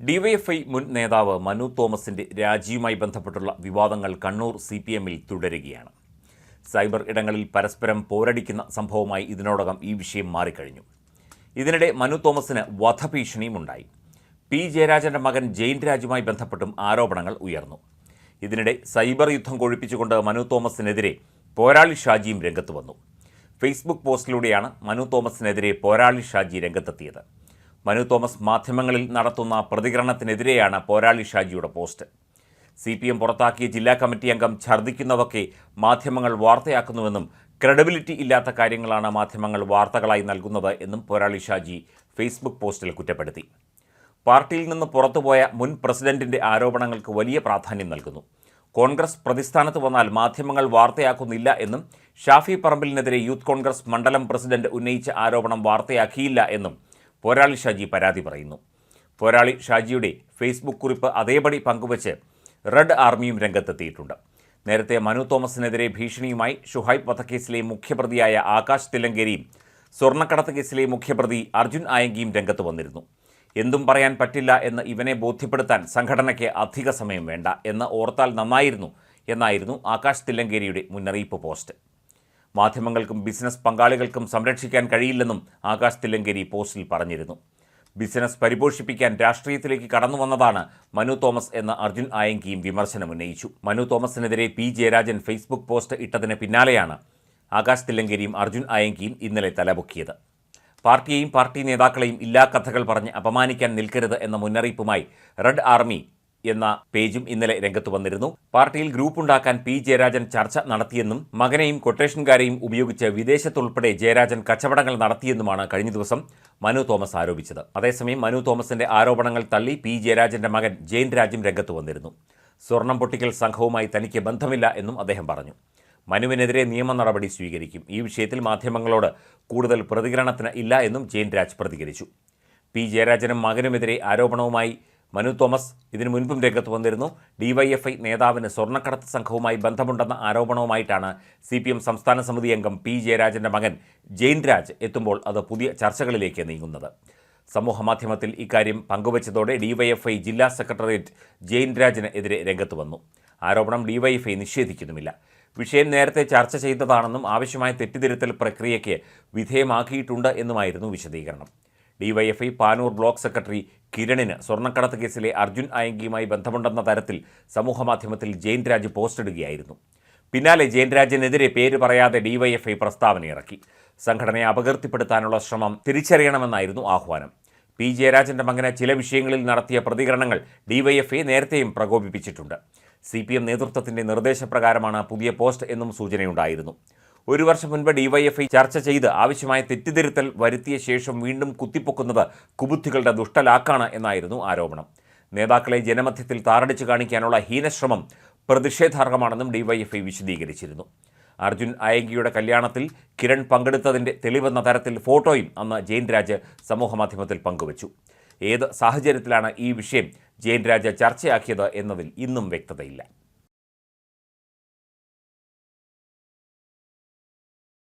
DYFI മുൻ നേതാവ് മനു തോമസിന്റെ രാജിയുമായി ബന്ധപ്പെട്ടുള്ള വിവാദങ്ങൾ കണ്ണൂർ CPM-ൽ തുടരുകയാണ്. സൈബർ ഇടങ്ങളിൽ പരസ്പരം പോരടിക്കുന്ന സംഭവമായി ഇതിനോടകം ഈ വിഷയം മാറിക്കഴിഞ്ഞു. ഇതിനിടെ മനു തോമസിന് വധഭീഷണിയും ഉണ്ടായി. പി ജയരാജന്റെ മകൻ ജെയിൻ രാജുമായി ബന്ധപ്പെട്ടും ആരോപണങ്ങൾ ഉയർന്നു. ഇതിനിടെ സൈബർ യുദ്ധം കൊഴുപ്പിച്ചുകൊണ്ട് മനു തോമസിനെതിരെ പോരാളി ഷാജിയും രംഗത്ത് വന്നു. ഫേസ്ബുക്ക് പോസ്റ്റിലൂടെയാണ് മനു തോമസിനെതിരെ പോരാളി ഷാജി രംഗത്തെത്തിയത്. മനു തോമസ് മാധ്യമങ്ങളിൽ നടത്തുന്ന പ്രതികരണത്തിനെതിരെയാണ് പോരാളി ഷാജിയുടെ പോസ്റ്റ്. CPM പുറത്താക്കിയ ജില്ലാ കമ്മിറ്റി അംഗം ഛർദ്ദിക്കുന്നതൊക്കെ മാധ്യമങ്ങൾ വാർത്തയാക്കുന്നുവെന്നും ക്രെഡിബിലിറ്റി ഇല്ലാത്ത കാര്യങ്ങളാണ് മാധ്യമങ്ങൾ വാർത്തകളായി നൽകുന്നത് എന്നും പോരാളി ഷാജി ഫേസ്ബുക്ക് പോസ്റ്റിൽ കുറ്റപ്പെടുത്തി. പാർട്ടിയിൽ നിന്ന് പുറത്തുപോയ മുൻ പ്രസിഡന്റിന്റെ ആരോപണങ്ങൾക്ക് വലിയ പ്രാധാന്യം നൽകുന്നു. കോൺഗ്രസ് പ്രതിസ്ഥാനത്ത് വന്നാൽ മാധ്യമങ്ങൾ വാർത്തയാക്കുന്നില്ല എന്നും ഷാഫി പറമ്പിലിനെതിരെ യൂത്ത് കോൺഗ്രസ് മണ്ഡലം പ്രസിഡന്റ് ഉന്നയിച്ച ആരോപണം വാർത്തയാക്കിയില്ല എന്നും പോരാളി ഷാജി പരാതി പറയുന്നു. പോരാളി ഷാജിയുടെ ഫേസ്ബുക്ക് കുറിപ്പ് അതേപടി പങ്കുവച്ച് റെഡ് ആർമിയും രംഗത്തെത്തിയിട്ടുണ്ട്. നേരത്തെ മനു തോമസിനെതിരെ ഭീഷണിയുമായി ഷുഹൈബ് വധക്കേസിലെ മുഖ്യപ്രതിയായ ആകാശ് തില്ലങ്കേരിയും സ്വർണ്ണക്കടത്ത് കേസിലെ മുഖ്യപ്രതി അർജുൻ ആയങ്കിയും രംഗത്ത് വന്നിരുന്നു. എന്തും പറയാൻ പറ്റില്ല എന്ന് ഇവനെ ബോധ്യപ്പെടുത്താൻ സംഘടനയ്ക്ക് അധിക സമയം വേണ്ട എന്ന് ഓർത്താൽ നന്നായിരുന്നു എന്നായിരുന്നു ആകാശ് തില്ലങ്കേരിയുടെ മുന്നറിയിപ്പ് പോസ്റ്റ്. മാധ്യമങ്ങൾക്കും ബിസിനസ് പങ്കാളികൾക്കും സംരക്ഷിക്കാൻ കഴിയില്ലെന്നും ആകാശ് തില്ലങ്കേരി പോസ്റ്റിൽ പറഞ്ഞിരുന്നു. ബിസിനസ് പരിപോഷിപ്പിക്കാൻ രാഷ്ട്രീയത്തിലേക്ക് കടന്നു വന്നതാണ് മനു തോമസ് എന്ന അർജുൻ ആയങ്കിയും വിമർശനമുന്നയിച്ചു. മനു തോമസിനെതിരെ പി ജയരാജൻ ഫേസ്ബുക്ക് പോസ്റ്റ് ഇട്ടതിന് പിന്നാലെയാണ് ആകാശ് തില്ലങ്കേരിയും അർജുൻ ആയങ്കിയും ഇന്നലെ തലപൊക്കിയത്. പാർട്ടിയെയും പാർട്ടി നേതാക്കളെയും ഇല്ലാ കഥകൾ പറഞ്ഞ് അപമാനിക്കാൻ നിൽക്കരുത് എന്ന മുന്നറിയിപ്പുമായി റെഡ് ആർമി എന്ന പേജും ഇന്നലെ രംഗത്ത് വന്നിരുന്നു. പാർട്ടിയിൽ ഗ്രൂപ്പുണ്ടാക്കാൻ പി ജയരാജൻ ചർച്ച നടത്തിയെന്നും മകനെയും കൊട്ടേഷൻകാരെയും ഉപയോഗിച്ച് വിദേശത്തുൾപ്പെടെ ജയരാജൻ കച്ചവടങ്ങൾ നടത്തിയെന്നുമാണ് കഴിഞ്ഞ ദിവസം മനു തോമസ് ആരോപിച്ചത്. അതേസമയം മനു തോമസിന്റെ ആരോപണങ്ങൾ തള്ളി പി ജയരാജന്റെ മകൻ ജെയിൻ രാജും രംഗത്ത് വന്നിരുന്നു. സ്വർണം പൊട്ടിക്കൽ സംഘവുമായി തനിക്ക് ബന്ധമില്ല എന്നും അദ്ദേഹം പറഞ്ഞു. മനുവിനെതിരെ നിയമ നടപടി സ്വീകരിക്കും. ഈ വിഷയത്തിൽ മാധ്യമങ്ങളോട് കൂടുതൽ പ്രതികരണത്തിന് ഇല്ല എന്നും ജെയിൻ രാജ് പ്രതികരിച്ചു. പി ജയരാജനും മകനുമെതിരെ ആരോപണവുമായി മനു തോമസ് ഇതിനു മുൻപും രംഗത്ത് വന്നിരുന്നു. ഡിവൈഎഫ്ഐ നേതാവിന് സ്വർണ്ണക്കടത്ത് സംഘവുമായി ബന്ധമുണ്ടെന്ന ആരോപണവുമായിട്ടാണ് CPM സംസ്ഥാന സമിതി അംഗം പി ജയരാജന്റെ മകൻ ജെയിൻ രാജ് എത്തുമ്പോൾ അത് പുതിയ ചർച്ചകളിലേക്ക് നീങ്ങുന്നത്. സമൂഹമാധ്യമത്തിൽ ഇക്കാര്യം പങ്കുവച്ചതോടെ ഡിവൈഎഫ്ഐ ജില്ലാ സെക്രട്ടേറിയറ്റ് ജെയിൻ രാജിന് എതിരെ രംഗത്ത് വന്നു. ആരോപണം ഡിവൈഎഫ്ഐ നിഷേധിക്കുന്നുമില്ല. വിഷയം നേരത്തെ ചർച്ച ചെയ്തതാണെന്നും ആവശ്യമായ തെറ്റിദ്ധരുത്തൽ പ്രക്രിയയ്ക്ക് വിധേയമാക്കിയിട്ടുണ്ട് എന്നുമായിരുന്നു വിശദീകരണം. ഡിവൈഎഫ്ഐ പാനൂർ ബ്ലോക്ക് സെക്രട്ടറി കിരണിന് സ്വർണ്ണക്കടത്ത് കേസിലെ അർജുൻ ആയങ്കിയുമായി ബന്ധമുണ്ടെന്ന തരത്തിൽ സമൂഹമാധ്യമത്തിൽ ജെയിൻ രാജ് പോസ്റ്റിടുകയായിരുന്നു. പിന്നാലെ ജെയിൻ രാജിനെതിരെ പേര് പറയാതെ ഡിവൈഎഫ്ഐ പ്രസ്താവനയിറക്കി. സംഘടനയെ അപകീർത്തിപ്പെടുത്താനുള്ള ശ്രമം തിരിച്ചറിയണമെന്നായിരുന്നു ആഹ്വാനം. പി ജയരാജന്റെ മകന് ചില വിഷയങ്ങളിൽ നടത്തിയ പ്രതികരണങ്ങൾ ഡിവൈഎഫ്ഐ നേരത്തെയും പ്രകോപിപ്പിച്ചിട്ടുണ്ട്. CPM നേതൃത്വത്തിന്റെ നിർദ്ദേശപ്രകാരമാണ് പുതിയ പോസ്റ്റ് എന്നും സൂചനയുണ്ടായിരുന്നു. ഒരു വർഷം മുൻപ് ഡിവൈഎഫ്ഐ ചർച്ച ചെയ്ത് ആവശ്യമായ തെറ്റിദ്ധരുത്തൽ വരുത്തിയ ശേഷം വീണ്ടും കുത്തിപ്പൊക്കുന്നത് കുബുദ്ധികളുടെ ദുഷ്ടലാക്കാണ് എന്നായിരുന്നു ആരോപണം. നേതാക്കളെ ജനമധ്യത്തിൽ താറടിച്ചു കാണിക്കാനുള്ള ഹീനശ്രമം പ്രതിഷേധാർഹമാണെന്നും ഡിവൈഎഫ്ഐ വിശദീകരിച്ചിരുന്നു. അർജുൻ ആയങ്കിയുടെ കല്യാണത്തിൽ കിരൺ പങ്കെടുത്തതിൻ്റെ തെളിവെന്ന തരത്തിൽ ഫോട്ടോയും അന്ന് ജെയിൻ രാജ് സമൂഹമാധ്യമത്തിൽ പങ്കുവച്ചു. ഏത് സാഹചര്യത്തിലാണ് ഈ വിഷയം ജെയിൻ രാജ് ചർച്ചയാക്കിയത് എന്നതിൽ ഇന്നും വ്യക്തതയില്ല.